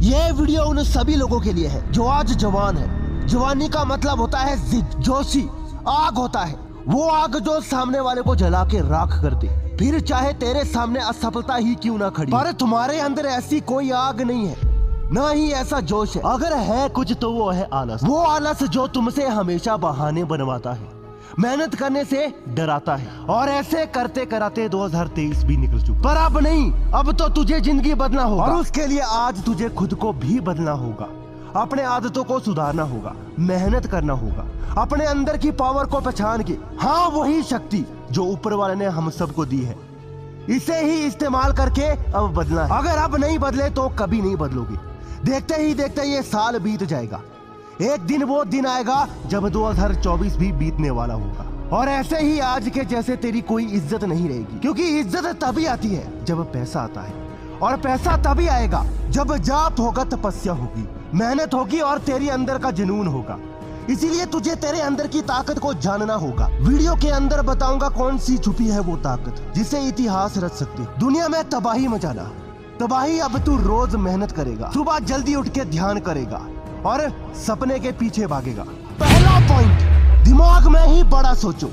ये वीडियो उन सभी लोगों के लिए है जो आज जवान है। जवानी का मतलब होता है जिद, जोशी, आग होता है वो आग जो सामने वाले को जला के राख कर दे, फिर चाहे तेरे सामने असफलता ही क्यों ना खड़ी। पर तुम्हारे अंदर ऐसी कोई आग नहीं है, ना ही ऐसा जोश है। अगर है कुछ तो वो है आलस। वो आलस जो तुमसे हमेशा बहाने बनवाता है, मेहनत करने से डराता है। और ऐसे करते कराते 2023 भी निकल चुका। पर अब नहीं, अब तो तुझे जिंदगी बदलना होगा और उसके लिए आज तुझे खुद को भी बदलना होगा। अपने आदतों को सुधारना होगा, मेहनत करना होगा, अपने अंदर की पावर को पहचान के, हाँ वही शक्ति जो ऊपर वाले ने हम सबको दी है, इसे ही इस्तेमाल करके अब बदलना है। अगर अब नहीं बदले तो कभी नहीं बदलोगे। देखते ही देखते ये साल बीत जाएगा। एक दिन वो दिन आएगा जब 2024 भी बीतने वाला होगा। और ऐसे ही आज के जैसे तेरी कोई इज्जत नहीं रहेगी, क्योंकि इज्जत तभी आती है जब पैसा आता है, और पैसा तभी आएगा जब जाप होगा, तपस्या होगी, मेहनत होगी और तेरी अंदर का जुनून होगा। इसीलिए तुझे तेरे अंदर की ताकत को जानना होगा। वीडियो के अंदर बताऊंगा कौन सी छुपी है वो ताकत जिसे इतिहास रच सकती है। दुनिया में तबाही मचाना, तबाही अब तू रोज मेहनत करेगा, सुबह जल्दी उठ के ध्यान करेगा और सपने के पीछे भागेगा। पहला पॉइंट, दिमाग में ही बड़ा सोचो।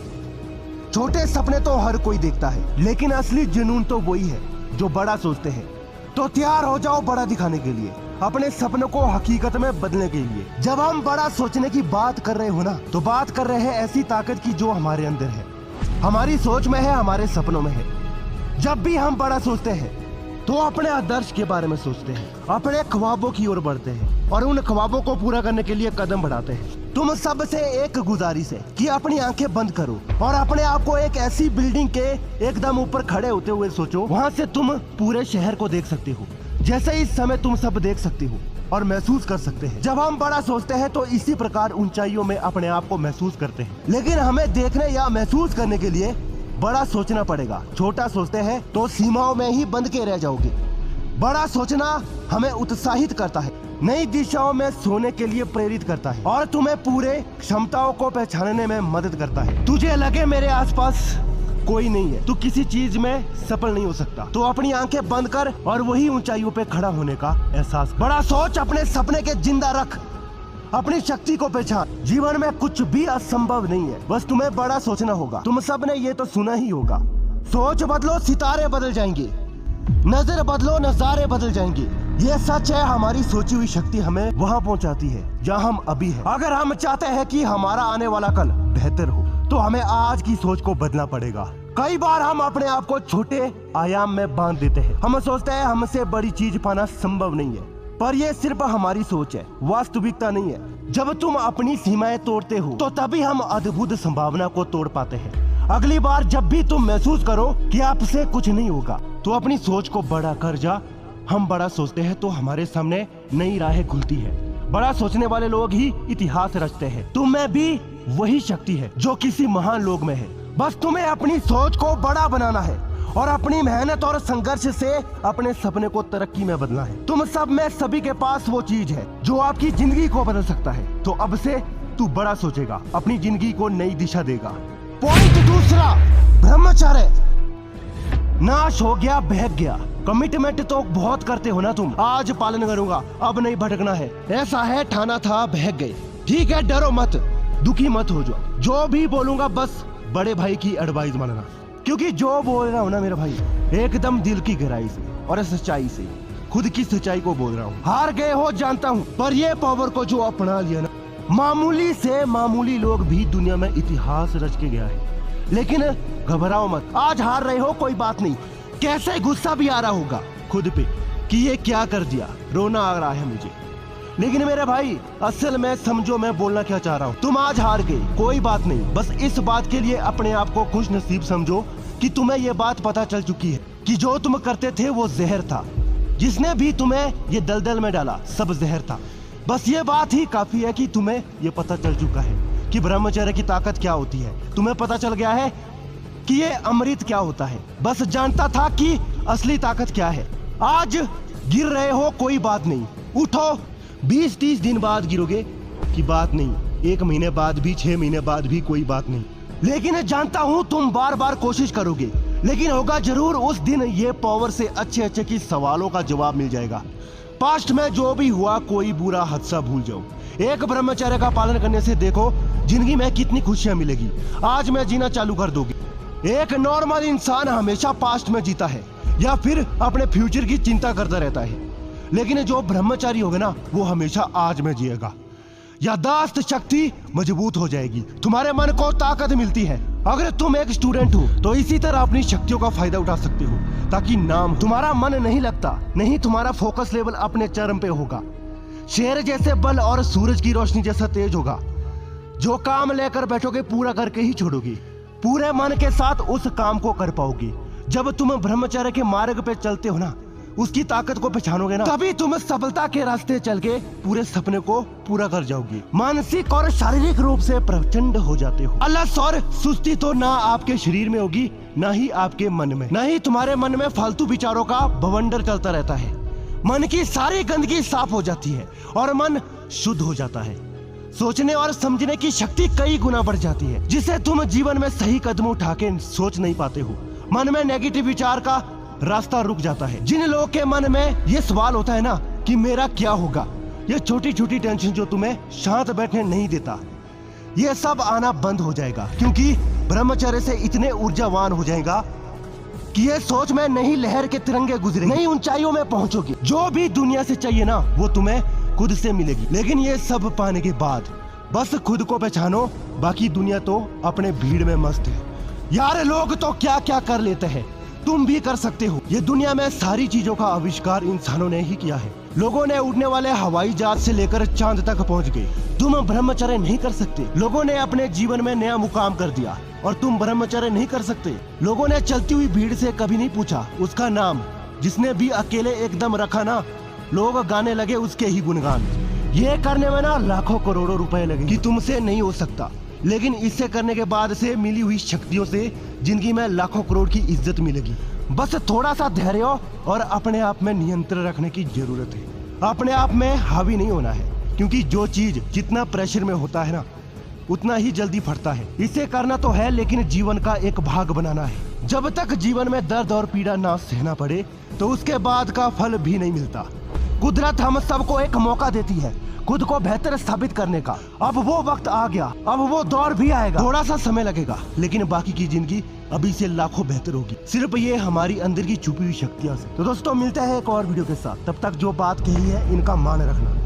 छोटे सपने तो हर कोई देखता है, लेकिन असली जुनून तो वही है जो बड़ा सोचते हैं। तो तैयार हो जाओ बड़ा दिखाने के लिए, अपने सपनों को हकीकत में बदलने के लिए। जब हम बड़ा सोचने की बात कर रहे हो ना, तो बात कर रहे हैं ऐसी ताकत की जो हमारे अंदर है, हमारी सोच में है, हमारे सपनों में है। जब भी हम बड़ा सोचते हैं तो अपने आदर्श के बारे में सोचते हैं, अपने ख्वाबों की ओर बढ़ते हैं और उन ख्वाबों को पूरा करने के लिए कदम बढ़ाते हैं। तुम सबसे एक गुजारिश है कि अपनी आंखें बंद करो और अपने आप को एक ऐसी बिल्डिंग के एकदम ऊपर खड़े होते हुए सोचो। वहां से तुम पूरे शहर को देख सकते हो, जैसे इस समय तुम सब देख सकते हो और महसूस कर सकते हैं। जब हम बड़ा सोचते हैं तो इसी प्रकार ऊंचाइयों में अपने आप को महसूस करते हैं, लेकिन हमें देखने या महसूस करने के लिए बड़ा सोचना पड़ेगा। छोटा सोचते हैं तो सीमाओं में ही बंद के रह जाओगे। बड़ा सोचना हमें उत्साहित करता है, नई दिशाओं में सोने के लिए प्रेरित करता है और तुम्हें पूरे क्षमताओं को पहचानने में मदद करता है। तुझे लगे मेरे आसपास कोई नहीं है, तू किसी चीज में सफल नहीं हो सकता, तो अपनी आंखें बंद कर और वही ऊंचाइयों पे खड़ा होने का एहसास कर। बड़ा सोच, अपने सपने के जिंदा रख, अपनी शक्ति को पहचान। जीवन में कुछ भी असंभव नहीं है, बस तुम्हें बड़ा सोचना होगा। तुम सब ने ये तो सुना ही होगा, सोच बदलो सितारे बदल जाएंगे, नजर बदलो नजारे बदल जाएंगे। ये सच है, हमारी सोची हुई शक्ति हमें वहाँ पहुँचाती है जहाँ हम अभी हैं। अगर हम चाहते हैं कि हमारा आने वाला कल बेहतर हो तो हमें आज की सोच को बदलना पड़ेगा। कई बार हम अपने आप को छोटे आयाम में बांध देते हैं। हम सोचते हैं हमसे बड़ी चीज पाना संभव नहीं है, पर यह सिर्फ हमारी सोच है, वास्तविकता नहीं है। जब तुम अपनी सीमाएं तोड़ते हो तो तभी हम अद्भुत संभावना को तोड़ पाते हैं। अगली बार जब भी तुम महसूस करो कि आपसे कुछ नहीं होगा तो अपनी सोच को बड़ा कर जा। हम बड़ा सोचते हैं तो हमारे सामने नई राहें खुलती है। बड़ा सोचने वाले लोग ही इतिहास रचते हैं। तुम में भी वही शक्ति है जो किसी महान लोग में है। बस तुम्हें अपनी सोच को बड़ा बनाना है और अपनी मेहनत और संघर्ष से अपने सपने को तरक्की में बदलना है। तुम सब में सभी के पास वो चीज है जो आपकी जिंदगी को बदल सकता है। तो अब से तू बड़ा सोचेगा, अपनी जिंदगी को नई दिशा देगा। पॉइंट दूसरा, ब्रह्मचर्य। नाश हो गया, बहक गया। कमिटमेंट तो बहुत करते हो ना तुम, आज पालन करूंगा, अब नहीं भटकना है, ऐसा है, ठाना था, बहक गए। ठीक है, डरो मत, दुखी मत हो जाओ। जो भी बोलूंगा बस बड़े भाई की एडवाइस मानना, क्योंकि जो बोल रहा हूँ ना मेरा भाई, एकदम दिल की गहराई से और सच्चाई से, खुद की सच्चाई को बोल रहा हूँ। हार गए हो जानता हूँ, पर ये पावर को जो अपना लिया ना, मामूली से मामूली लोग भी दुनिया में इतिहास रच के गया है। लेकिन घबराओ मत, आज हार रहे हो कोई बात नहीं। कैसे गुस्सा भी आ रहा होगा खुद पे कि ये क्या कर दिया, रोना आ रहा है मुझे, लेकिन मेरे भाई असल में समझो मैं बोलना क्या चाह रहा हूँ। तुम आज हार गए, कोई बात नहीं, बस इस बात के लिए अपने आप को खुश नसीब समझो कि तुम्हें ये बात पता चल चुकी है कि जो तुम करते थे वो जहर था। जिसने भी तुम्हें ये दलदल में डाला सब जहर था। बस ये बात ही काफी है कि तुम्हें ये पता चल चुका है कि ब्रह्मचर्य की ताकत क्या होती है। तुम्हें पता चल गया है कि ये अमृत क्या होता है। बस जानता था कि असली ताकत क्या है। आज गिर रहे हो कोई बात नहीं, उठो। 20-30 दिन बाद गिरोगे कि बात नहीं, 1 महीने बाद भी, 6 महीने बाद भी कोई बात नहीं, लेकिन जानता हूं तुम बार बार कोशिश करोगे, लेकिन होगा जरूर उस दिन ये पावर से अच्छे अच्छे की सवालों का जवाब मिल जाएगा। पास्ट में जो भी हुआ कोई बुरा हादसा भूल जाओ। एक ब्रह्मचर्य का पालन करने से देखो जिंदगी में कितनी खुशियां मिलेगी। आज मैं जीना चालू कर दोगी। एक नॉर्मल इंसान हमेशा पास्ट में जीता है या फिर अपने फ्यूचर की चिंता करता रहता है, लेकिन जो ब्रह्मचारी होगा ना वो हमेशा आज में जिएगा। याददाश्त शक्ति मजबूत हो जाएगी, तुम्हारे मन को ताकत मिलती है। अगर तुम एक स्टूडेंट हो तो इसी तरह अपनी शक्तियों का फायदा उठा सकते हो, ताकि नाम तुम्हारा मन नहीं लगता, नहीं तुम्हारा फोकस लेवल अपने चरम पे होगा। शेर जैसे बल और सूरज की रोशनी जैसा तेज होगा। जो काम लेकर बैठोगे पूरा करके ही छोड़ोगी, पूरे मन के साथ उस काम को कर पाओगी। जब तुम ब्रह्मचर्य के मार्ग पे चलते हो ना, उसकी ताकत को पहचानोगे ना, तभी तुम सफलता के रास्ते चल के पूरे सपने को पूरा कर जाओगी। मानसिक और शारीरिक रूप से प्रचंड हो जाते हो। आलस और सुस्ती तो ना आपके शरीर में होगी, ना ही आपके मन में, ना ही तुम्हारे मन में फालतू विचारों का बवंडर चलता रहता है। मन की सारी गंदगी साफ हो जाती है और मन शुद्ध हो जाता है। सोचने और समझने की शक्ति कई गुना बढ़ जाती है, जिसे तुम जीवन में सही कदम उठा के सोच नहीं पाते हो। मन में नेगेटिव विचार का रास्ता रुक जाता है। जिन लोगों के मन में ये सवाल होता है ना कि मेरा क्या होगा, ये छोटी छोटी टेंशन जो तुम्हें शांत बैठने नहीं देता, ये सब आना बंद हो जाएगा, क्योंकि ब्रह्मचर्य से इतने ऊर्जावान हो जाएगा कि ये सोच में नहीं लहर के तिरंगे गुजरे, नई ऊंचाइयों में पहुंचोगे। जो भी दुनिया से चाहिए ना वो तुम्हें खुद से मिलेगी। लेकिन ये सब पाने के बाद बस खुद को पहचानो, बाकी दुनिया तो अपने भीड़ में मस्त है। यार लोग तो क्या क्या कर लेते हैं, तुम भी कर सकते हो। ये दुनिया में सारी चीजों का आविष्कार इंसानों ने ही किया है। लोगों ने उड़ने वाले हवाई जहाज से लेकर चांद तक पहुंच गए। तुम ब्रह्मचर्य नहीं कर सकते। लोगों ने अपने जीवन में नया मुकाम कर दिया और तुम ब्रह्मचर्य नहीं कर सकते। लोगों ने चलती हुई भीड़ से कभी नहीं पूछा उसका नाम, जिसने भी अकेले एकदम रखा ना, लोग गाने लगे उसके ही गुणगान। ये करने में ना लाखों करोड़ों रुपए लगे कि तुमसे नहीं हो सकता, लेकिन इससे करने के बाद से मिली हुई शक्तियों से जिंदगी में लाखों करोड़ की इज्जत मिलेगी। बस थोड़ा सा धैर्य और अपने आप में नियंत्रण रखने की जरूरत है। अपने आप में हावी नहीं होना है, क्योंकि जो चीज जितना प्रेशर में होता है ना उतना ही जल्दी फटता है। इसे करना तो है, लेकिन जीवन का एक भाग बनाना है। जब तक जीवन में दर्द और पीड़ा ना सहना पड़े तो उसके बाद का फल भी नहीं मिलता। कुदरत हम सबको एक मौका देती है खुद को बेहतर साबित करने का। अब वो वक्त आ गया, अब वो दौर भी आएगा। थोड़ा सा समय लगेगा, लेकिन बाकी की जिंदगी अभी से लाखों बेहतर होगी, सिर्फ ये हमारी अंदर की छुपी हुई शक्तियां से। तो दोस्तों मिलते हैं एक और वीडियो के साथ, तब तक जो बात कही है इनका मान रखना।